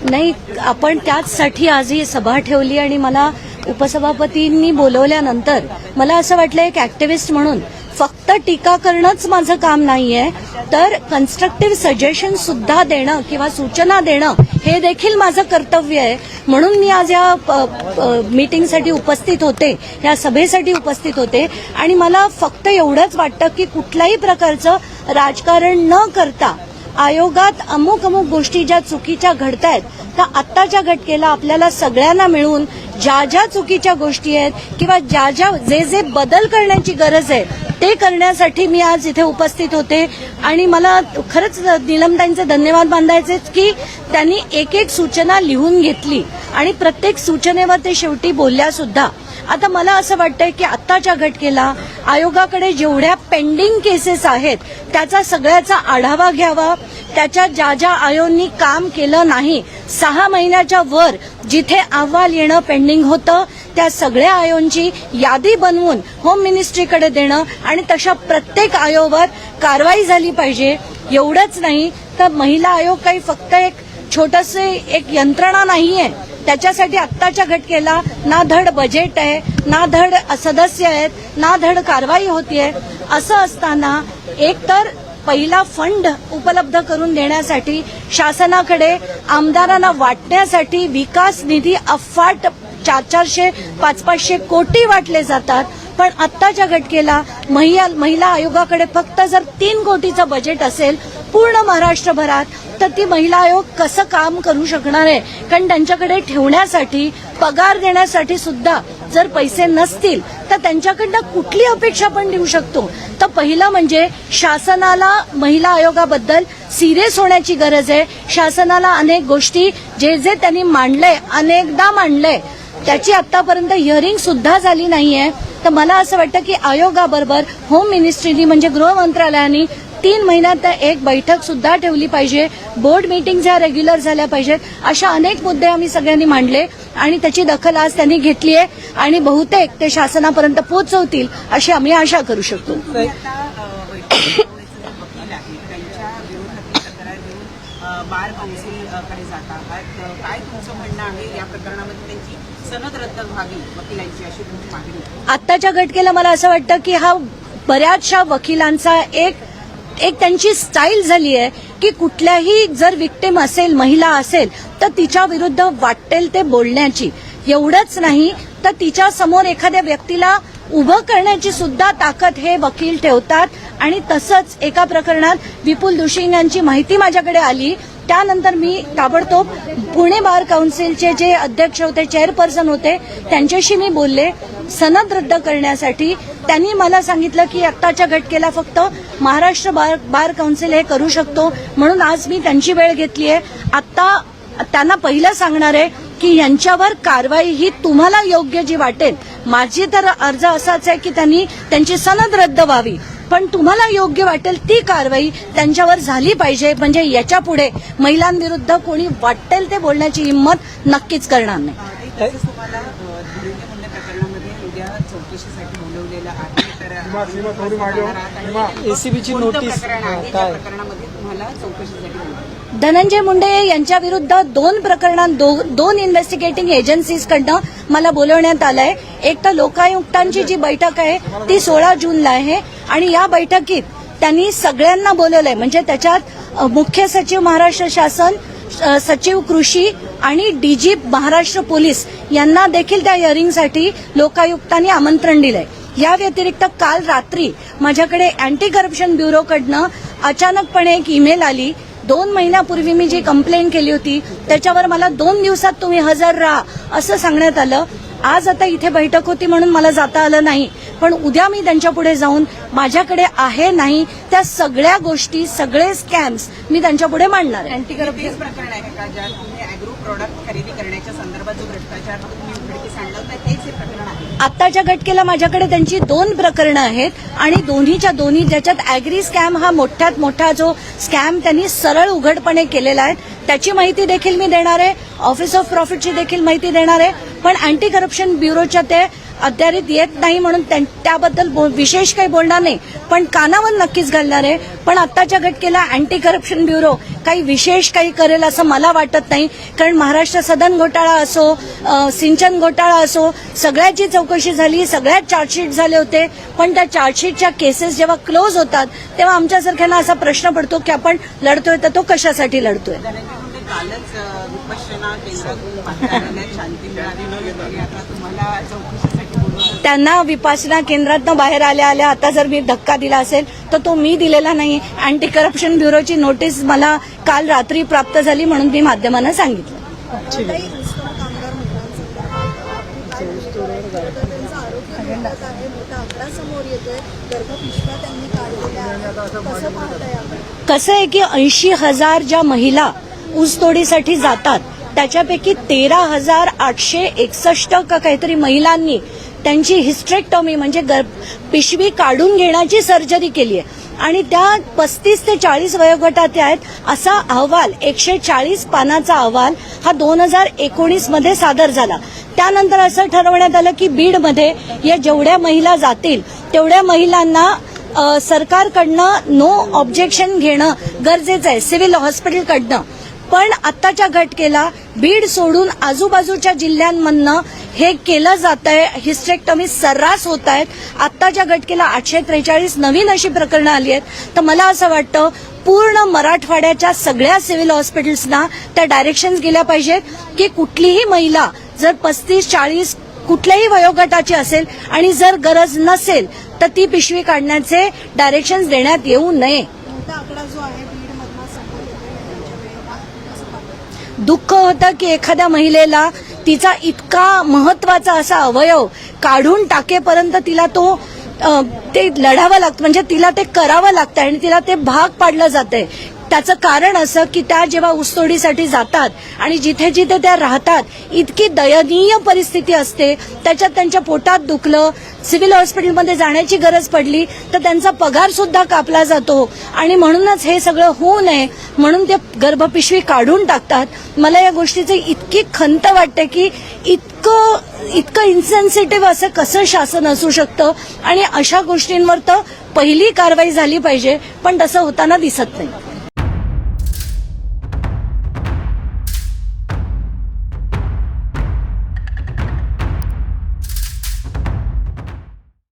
नाही, आपण त्याचसाठी आज ही सभा ठेवली आणि मला उपसभापतींनी बोलवल्यानंतर मला असं वाटलं एक ऍक्टिव्हिस्ट म्हणून फक्त टीका करणंच माझं काम नाहीये, तर कन्स्ट्रक्टिव्ह सजेशन सुद्धा देणं किंवा सूचना देणं हे देखील माझं कर्तव्य आहे. म्हणून मी आज या मीटिंगसाठी उपस्थित होते, या सभेसाठी उपस्थित होते आणि मला फक्त एवढंच वाटतं की कुठल्याही प्रकारचं राजकारण न करता आयोगात अमुक गोष्टी ज्या चुकीच्या घडतायत त्या आत्ताच्या घटकेला आपल्याला सगळ्यांना मिळून ज्या ज्या चुकीच्या गोष्टी आहेत किंवा जे बदल करण्याची गरज आहे ते करण्यासाठी मी आज इथे उपस्थित होते. आणि मला खरंच नीलमताईंचे धन्यवाद मानायचे की त्यांनी एक एक सूचना लिहून घेतली आणि प्रत्येक सूचनेवर ते शेवटी बोलल्या सुद्धा. आता मला असं वाटतंय की आत्ताच्या घटकेला आयोगाकडे जेवढ्या पेंडिंग केसेस आहेत त्याचा सगळ्याचा आढावा घ्यावा. त्याच्या ज्या आयोगांनी काम केलं नाही, 6 महिन्याच्या वर जिथे अहवाल येणं पेंडिंग होतं त्या सगळ्या आयोगांची यादी बनवून होम मिनिस्ट्रीकडे देणं आणि तशा प्रत्येक आयोगावर कारवाई झाली पाहिजे. एवढंच नाही तर महिला आयोग काही फक्त एक छोटंसं एक यंत्रणा नाहीये. त्याच्यासाठी आत्ताच्या घटकेला ना धड बजेट आहे, ना धड सदस्य आहेत, ना धड कारवाई होतीये. असं असताना एक तर पहिला फंड उपलब्ध करून देण्यासाठी शासनाकडे आमदारांना वाटण्यासाठी विकास निधी अफाट 400, 500 कोटी वाटले जातात. पण आत्ताच्या घटकेला महिला आयोगाकडे फक्त जर 3 कोटीचं बजेट असेल पूर्ण महाराष्ट्रभरात तर ती महिला आयोग कसं काम करू शकणार आहे. कारण त्यांच्याकडे ठेवण्यासाठी पगार देण्यासाठी सुद्धा जर पैसे नसतील तर त्यांच्याकडनं कुठली अपेक्षा आपण देऊ शकतो. तर पहिलं म्हणजे शासनाला महिला आयोगाबद्दल सिरियस होण्याची गरज आहे. शासनाला अनेक गोष्टी जे त्यांनी मांडले, अनेकदा मांडले, त्याची आतापर्यंत हिअरिंग सुद्धा झाली नाहीये. तर मला असं वाटतं की आयोगाबरोबर होम मिनिस्ट्रीनी म्हणजे गृह मंत्रालयाने 3 महिन्यात एक बैठक सुद्धा ठेवली पाहिजे. बोर्ड मीटिंग ह्या रेग्युलर झाल्या पाहिजेत. अशा अनेक मुद्दे आम्ही सगळ्यांनी मांडले आणि त्याची दखल आज त्यांनी घेतली आहे आणि बहुतेक ते शासनापर्यंत पोहोचवतील अशी आम्ही आशा करू शकतो. बार काउन्सिलकडे जात आहात, काय तुमचं म्हणणं आहे या प्रकरणामध्ये? त्यांची सनद रद्द व्हावी वकिलांची अशी तुमची मागणी. आत्ताच्या घटकेला मला असं वाटतं की हा बऱ्याचशा वकिलांचा एक त्यांची स्टाईल झाली आहे की कुठल्याही जर विक्टिम असेल, महिला असेल तर तिच्या विरुद्ध वाटेल ते बोलण्याची. एवढंच नाही तर तिच्या समोर एखाद्या व्यक्तीला उभं करण्याची सुद्धा ताकद हे वकील ठेवतात. आणि तसंच एका प्रकरणात विपुल दुशिंग यांची माहिती माझ्याकडे आली. त्यानंतर मी ताबडतोब पुणे बार काउन्सिलचे जे अध्यक्ष होते, चेअरपर्सन होते, त्यांच्याशी मी बोलले सनद रद्द करण्यासाठी. त्यांनी मला सांगितलं की आत्ताच्या घटकेला फक्त महाराष्ट्र बार काउन्सिल हे करू शकतो. म्हणून आज मी त्यांची वेळ घेतली आहे. आता त्यांना पहिलं सांगणार आहे की यांच्यावर कारवाई ही तुम्हाला योग्य जी वाटेल. माझी तर अर्ज असाच आहे की त्यांची सनद रद्द व्हावी, पण तुम्हाला योग्य वाटेल ती कारवाई त्यांच्यावर झाली पाहिजे. म्हणजे याच्या पुढे महिलांविरुद्ध कोणी वाटेल ते बोलण्याची हिंमत नक्कीच करणार नाही. तुम्हाला प्रकरणामध्ये उद्या चौकशीसाठी बोलवलेलं आहे, तर एसीबीची नोटीस काय प्रकरणामध्ये तुम्हाला चौकशीसाठी धनंजय मुंडे यांच्या विरुद्ध 2 प्रकरणात 2 इन्व्हेस्टिगेटिंग एजन्सीजकडनं मला बोलवण्यात आलंय. एक तर लोकायुक्तांची जी बैठक आहे ती 16 जूनला आहे आणि या बैठकीत त्यांनी सगळ्यांना बोलवलंय. म्हणजे त्याच्यात मुख्य सचिव महाराष्ट्र शासन, सचिव कृषी आणि डीजी महाराष्ट्र पोलीस यांना देखील त्या हिअरिंगसाठी लोकायुक्तांनी आमंत्रण दिलंय. या व्यतिरिक्त काल रात्री माझ्याकडे अँटी करप्शन ब्युरोकडनं अचानकपणे एक ईमेल आली. 2 महिन्यापूर्वी मी जी कंप्लेंट केली होती त्याच्यावर मला 2 दिवसात तुम्ही हजर राहा असं सांगण्यात आलं. आज आता इथे बैठक होती म्हणून मला जाता आलं नाही, पण उद्या मी त्यांच्यापुढे जाऊन माझ्याकडे आहे नाही त्या सगळ्या गोष्टी, सगळे स्कॅम्स मी त्यांच्यापुढे मांडणार आहे. अँटी करप्शन प्रकरण आहे का ज्यात तुम्ही अॅग्रो प्रॉडक्ट खरेदी करण्याच्या संदर्भात जो भ्रष्टाचार तुम्ही उघडकीस आणला होता तेच हे प्रकरण आहे? आत्ताच्या घटकेला माझ्याकडे त्यांची 2 प्रकरणं आहेत आणि दोन्हीच्या दोन्ही ज्याच्यात अॅग्री स्कॅम हा मोठ्यात मोठा जो स्कॅम त्यांनी सरळ उघडपणे केलेला आहे त्याची माहिती देखील मी देणार आहे. ऑफिस ऑफ प्रॉफिटची देखील माहिती देणार आहे. पण अँटी करप्शन ब्युरोच्या ते अद्याप येत नाही म्हणून त्याबद्दल विशेष काही बोलणार नाही, पण कानावर नक्कीच घालणार आहे. पण आत्ताच्या घटकेला अँटी करप्शन ब्युरो काही विशेष काही करेल असं मला वाटत नाही, कारण महाराष्ट्र सदन घोटाळा असो, सिंचन घोटाळा असो, सगळ्याची चौकशी झाली, सगळ्यात चार्जशीट झाले होते. पण त्या चार्जशीटच्या केसेस जेव्हा क्लोज होतात तेव्हा आमच्यासारख्यांना असा प्रश्न पडतो की आपण लढतोय तर तो कशासाठी लढतोय. कालच विपश्यना केंद्रातून पाठवलेल्या शांती मिळाली आणि आता तुम्हाला चौकशीसाठी बोलवलं. त्यांना विपासना केंद्रातनं बाहेर आल्या आता जर मी धक्का दिला असेल तर तो मी दिलेला नाही. अँटी करप्शन ब्युरोची नोटीस मला काल रात्री प्राप्त झाली म्हणून मी माध्यमांना सांगितलं. कसं आहे की 80,000 ज्या महिला ऊसतोडीसाठी जातात त्याच्यापैकी 13,861 का काहीतरी महिलांनी त्यांची हिस्टेक्टॉमी म्हणजे पिशवी काढून घेण्याची सर्जरी केली आहे आणि त्या 35 ते 40 वयोगटात आहेत. असा अहवाल 140 पानाचा अहवाल हा 2019 मध्ये सादर झाला. त्यानंतर असं ठरवण्यात आलं की बीडमध्ये या जेवढ्या महिला जातील तेवढ्या महिलांना सरकारकडनं नो ऑब्जेक्शन घेणं गरजेचं आहे सिव्हिल हॉस्पिटलकडनं. पण आत्ताच्या घटकेला बीड सोडून आजूबाजूच्या जिल्ह्यांमधनं हे केलं जात आहे. हिस्टेक्टॉमी सर्रास होत आहेत. आत्ताच्या घटकेला 843 नवीन अशी प्रकरणं आली आहेत. तर मला असं वाटतं पूर्ण मराठवाड्याच्या सगळ्या सिव्हिल हॉस्पिटल्सना त्या डायरेक्शन्स गेल्या पाहिजेत की कुठलीही महिला जर 35-40 कुठल्याही वयोगटाची असेल आणि जर गरज नसेल तर ती पिशवी काढण्याचे डायरेक्शन्स देण्यात येऊ नये. दुःख होतं की एखाद्या महिलेला तिचा इतका महत्वाचा असा अवयव काढून टाकेपर्यंत तिला ते लढावं लागतं, म्हणजे तिला ते करावं लागतं आणि तिला ते भाग पाडलं जातंय. त्याचं कारण असं की त्या जेव्हा ऊसतोडीसाठी जातात आणि जिथे जिथे त्या राहतात इतकी दयनीय परिस्थिती असते, त्याच्यात त्यांच्या पोटात दुखलं, सिव्हिल हॉस्पिटलमध्ये जाण्याची गरज पडली तर त्यांचा पगार सुद्धा कापला जातो आणि म्हणूनच हे सगळं होऊ नये म्हणून ते गर्भपिशवी काढून टाकतात. मला या गोष्टीची इतकी खंत वाटते की इतकं इन्सेन्सिटिव्ह असं कसं शासन असू शकतं आणि अशा गोष्टींवर तर पहिली कारवाई झाली पाहिजे, पण तसं होताना दिसत नाही.